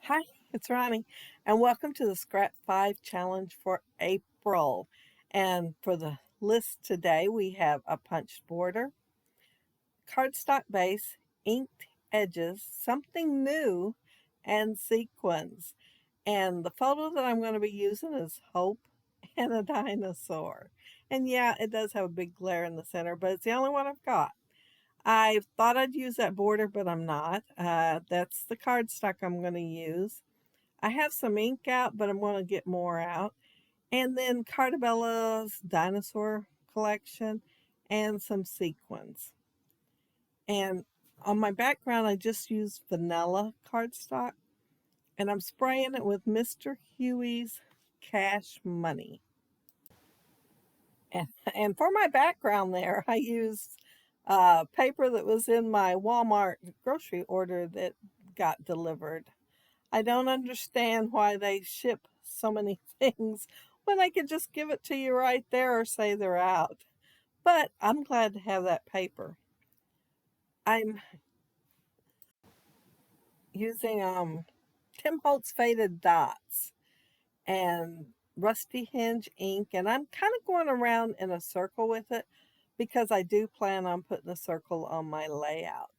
Hi, it's Ronnie, and welcome to the Scrap 5 Challenge for April. And for the list today, we have a punched border, cardstock base, inked edges, something new, and sequins. And the photo that I'm going to be using is Hope and a dinosaur. And yeah, it does have a big glare in the center, but it's the only one I've got. I thought I'd use that border, but I'm not. That's the cardstock I'm going to use. I have some ink out, but I'm going to get more out. And then Cartabella's dinosaur collection and some sequins. And on my background, I just used vanilla cardstock and I'm spraying it with Mr. Huey's Cash Money. And for my background there, I used paper that was in my Walmart grocery order that got delivered. I don't understand why they ship so many things when I could just give it to you right there or say they're out. But I'm glad to have that paper. I'm using Tim Holtz Faded Dots and Rusty Hinge ink, and I'm kind of going around in a circle with it because I do plan on putting a circle on my layout.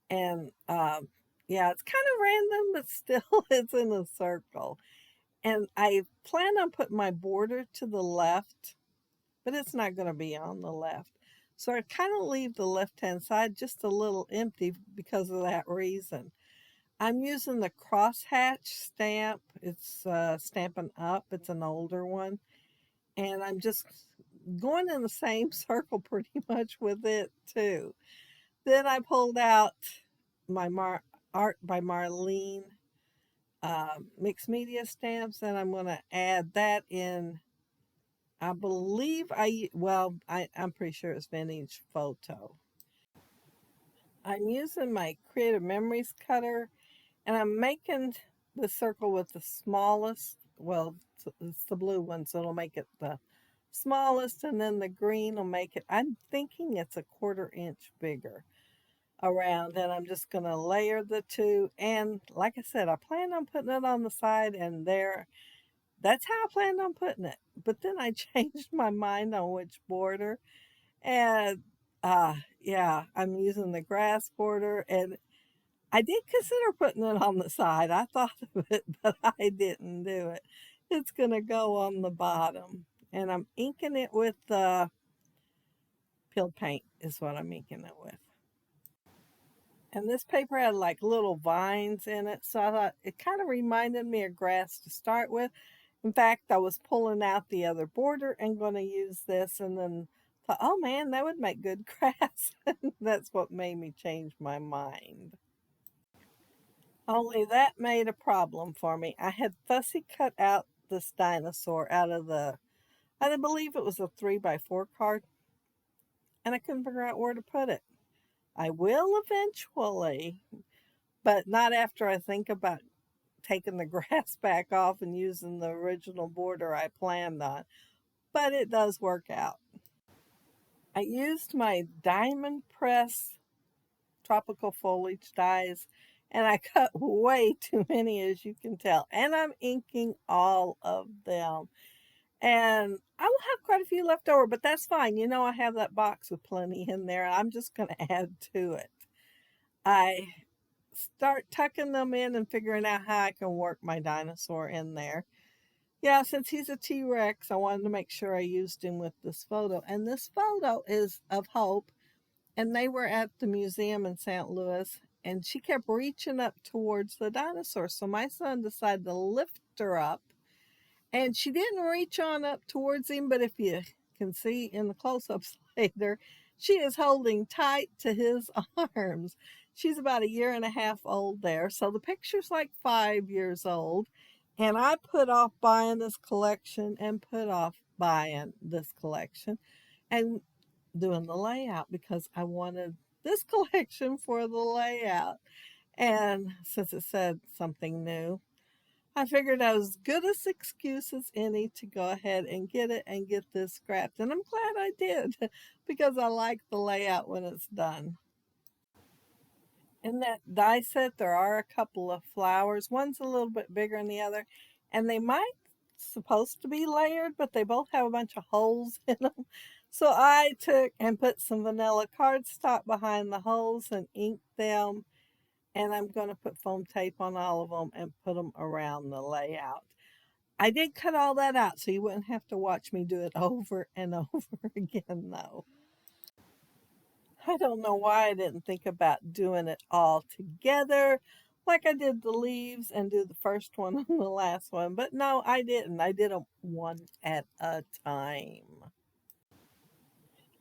And yeah, it's kind of random, but still it's in a circle. And I plan on putting my border to the left, but it's not going to be on the left. So I kind of leave the left-hand side just a little empty because of that reason. I'm using the crosshatch stamp. It's Stampin' Up. It's an older one. And I'm just going in the same circle pretty much with it too. Then I pulled out my Art by Marlene mixed media stamps, and I'm going to add that in. I believe I'm pretty sure it's vintage photo. I'm using my Creative Memories cutter, and I'm making the circle with the smallest, well, it's the blue one, so it'll make it the smallest, and then the green will make it, I'm thinking it's a 1/4 inch bigger around, and I'm just going to layer the two. And like I said, I plan on putting it on the side and there. That's how I planned on putting it. But then I changed my mind on which border. And yeah, I'm using the grass border. And I did consider putting it on the side. I thought of it, but I didn't do it. It's going to go on the bottom. And I'm inking it with peel paint, is what I'm inking it with. And this paper had like little vines in it. So I thought it kind of reminded me of grass to start with. In fact, I was pulling out the other border and going to use this, and then thought, oh man, that would make good grass. That's what made me change my mind. Only that made a problem for me. I had fussy cut out this dinosaur out of I believe it was a 3x4 card, and I couldn't figure out where to put it. I will eventually, but not after I think about taking the grass back off and using the original border I planned on. But it does work out. I used my diamond press tropical foliage dies, and I cut way too many, as you can tell, and I'm inking all of them. And I will have quite a few left over, but that's fine. You know, I have that box with plenty in there. I'm just going to add to it. I start tucking them in and figuring out how I can work my dinosaur in there. Yeah, since he's a T-Rex, I wanted to make sure I used him with this photo. And this photo is of Hope, and they were at the museum in St. Louis, and she kept reaching up towards the dinosaur. So my son decided to lift her up, and she didn't reach on up towards him, but if you can see in the close-ups later, she is holding tight to his arms. She's about 1.5 years old there, so the picture's like 5 years old. And I put off buying this collection and put off buying this collection and doing the layout because I wanted this collection for the layout. And since it said something new, I figured as good as excuse as any to go ahead and get it and get this scrapped. And I'm glad I did because I like the layout when it's done. In that die set, there are a couple of flowers. One's a little bit bigger than the other, and they might supposed to be layered, but they both have a bunch of holes in them. So I took and put some vanilla cardstock behind the holes and inked them, and I'm going to put foam tape on all of them and put them around the layout. I did cut all that out so you wouldn't have to watch me do it over and over again, though. I don't know why I didn't think about doing it all together like I did the leaves and do the first one and the last one. But no, I didn't. I did them one at a time.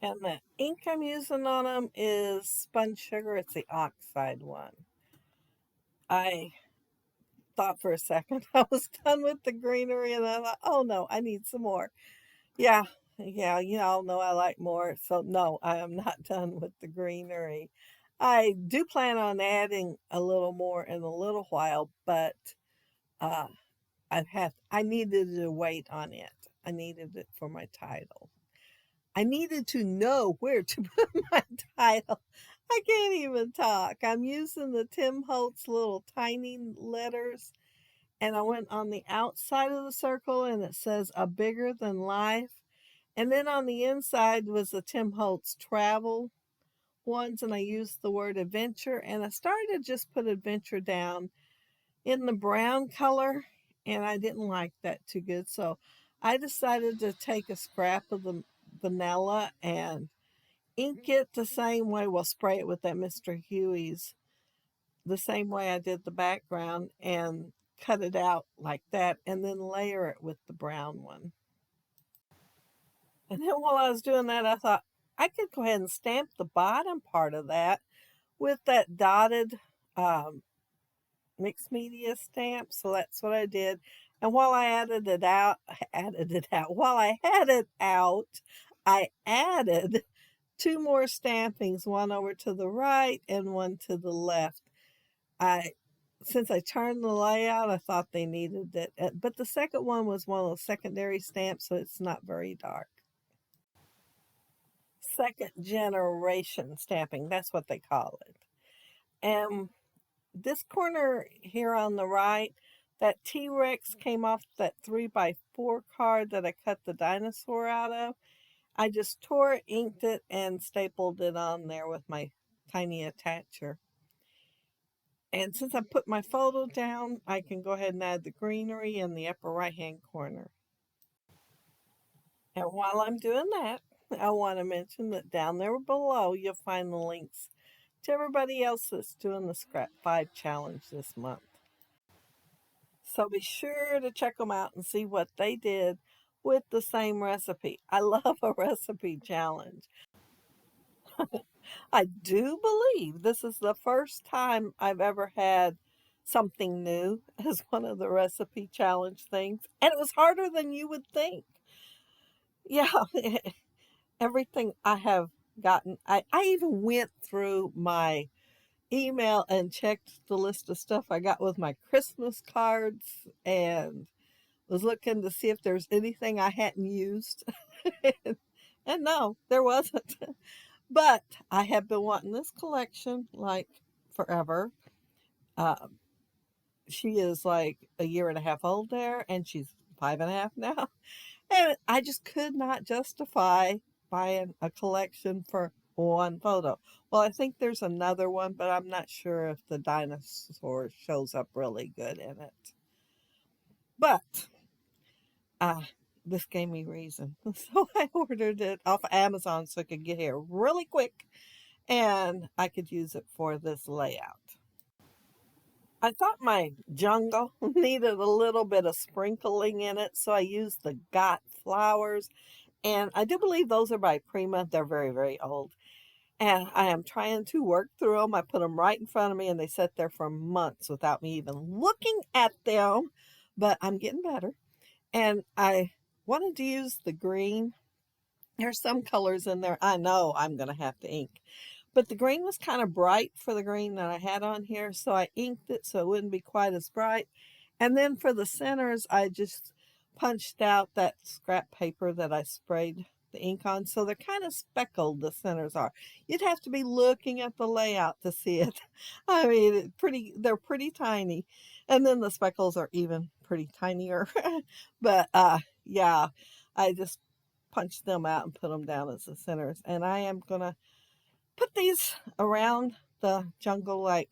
And the ink I'm using on them is spun sugar. It's the oxide one. I thought for a second I was done with the greenery and I thought, oh no, I need some more. Yeah, yeah, you all know I like more. So no, I am not done with the greenery. I do plan on adding a little more in a little while, but uh I needed to wait on it. I needed it for my title. I needed to know where to put my title. I can't even talk. I'm using the Tim Holtz little tiny letters, and I went on the outside of the circle and it says a bigger than life. And then on the inside was the Tim Holtz travel ones, and I used the word adventure. And I started to just put adventure down in the brown color, and I didn't like that too good. So I decided to take a scrap of the vanilla and ink it the same way. Well, spray it with that Mr. Huey's the same way I did the background and cut it out like that, and then layer it with the brown one. And then while I was doing that, I thought I could go ahead and stamp the bottom part of that with that dotted um, mixed media stamp. So that's what I did. And while I while I had it out, I added two more stampings, one over to the right and one to the left. I Since I turned the layout, I thought they needed it. But the second one was one of the secondary stamps, so it's not very dark. Second generation stamping, that's what they call it. And this corner here on the right, that T-Rex came off that 3x4 card that I cut the dinosaur out of. I just tore it, inked it, and stapled it on there with my tiny attacher. And since I put my photo down, I can go ahead and add the greenery in the upper right hand corner. And while I'm doing that, I want to mention that down there below you'll find the links to everybody else that's doing the Scrap 5 challenge this month. So be sure to check them out and see what they did with the same recipe. I love a recipe challenge. I do believe this is the first time I've ever had something new as one of the recipe challenge things. And it was harder than you would think. Yeah, everything I have gotten, I even went through my email and checked the list of stuff I got with my Christmas cards and was looking to see if there's anything I hadn't used. And no, there wasn't. But I have been wanting this collection like forever. Um, she is like a year and a half old there, and she's 5.5 now. And I just could not justify buying a collection for one photo. Well, I think there's another one, but I'm not sure if the dinosaur shows up really good in it. But uh, this gave me reason. So I ordered it off Amazon so it could get here really quick and I could use it for this layout. I thought my jungle needed a little bit of sprinkling in it, so I used the Got flowers. And I do believe those are by Prima. They're very, very old. And I am trying to work through them. I put them right in front of me, and they sat there for months without me even looking at them. But I'm getting better. And I wanted to use the green. There's some colors in there I know I'm going to have to ink. But the green was kind of bright for the green that I had on here, so I inked it so it wouldn't be quite as bright. And then for the centers, I just punched out that scrap paper that I sprayed the ink on, so they're kind of speckled, the centers are. You'd have to be looking at the layout to see it. I mean, they're pretty tiny. And then the speckles are even pretty tinier. But yeah, I just punched them out and put them down as the centers. And I am going to put these around the jungle, like,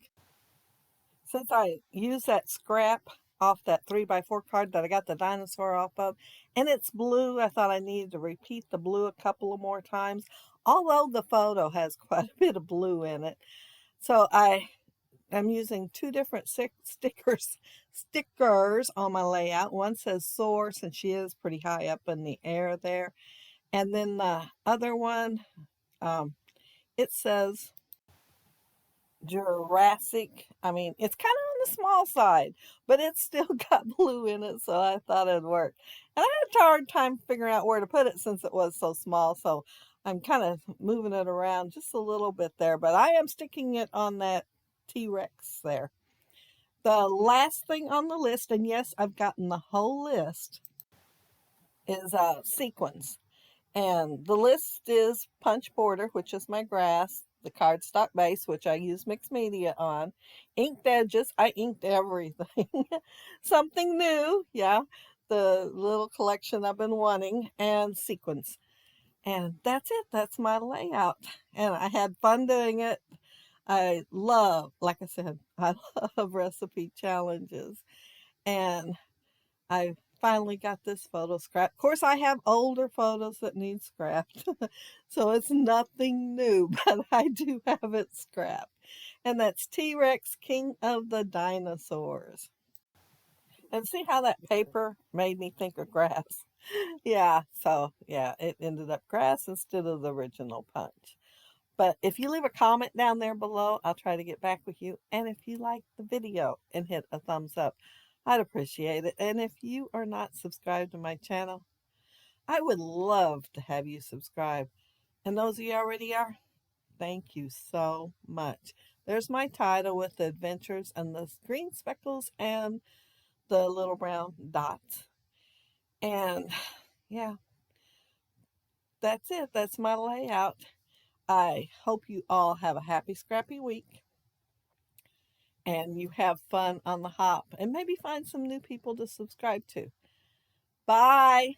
since I used that scrap off that 3x4 card that I got the dinosaur off of, and it's blue, I thought I needed to repeat the blue a couple of more times, although the photo has quite a bit of blue in it. So I'm using two different stickers on my layout. One says source, and she is pretty high up in the air there. And then the other one, um, it says Jurassic. I mean, it's kind of on the small side, but it's still got blue in it, so I thought it'd work. And I had a hard time figuring out where to put it since it was so small, so I'm kind of moving it around just a little bit there, but I am sticking it on that T-Rex there. The last thing on the list, and yes, I've gotten the whole list, is sequins. And the list is punch border, which is my grass, the cardstock base, which I use mixed media on, inked edges, I inked everything. Something new, yeah, the little collection I've been wanting, and sequins. And that's it, that's my layout. And I had fun doing it. I love, like I said, I love recipe challenges. And I finally got this photo scrapped. Of course, I have older photos that need scrapped, so it's nothing new, but I do have it scrapped. And that's T-Rex, King of the Dinosaurs. And see how that paper made me think of grass? Yeah, so yeah, it ended up grass instead of the original punch. But if you leave a comment down there below, I'll try to get back with you. And if you like the video and hit a thumbs up, I'd appreciate it. And if you are not subscribed to my channel, I would love to have you subscribe. And those of you already are, thank you so much. There's my title with the adventures and the green speckles and the little brown dots. And yeah, that's it. That's my layout. I hope you all have a happy, scrappy week and you have fun on the hop and maybe find some new people to subscribe to. Bye.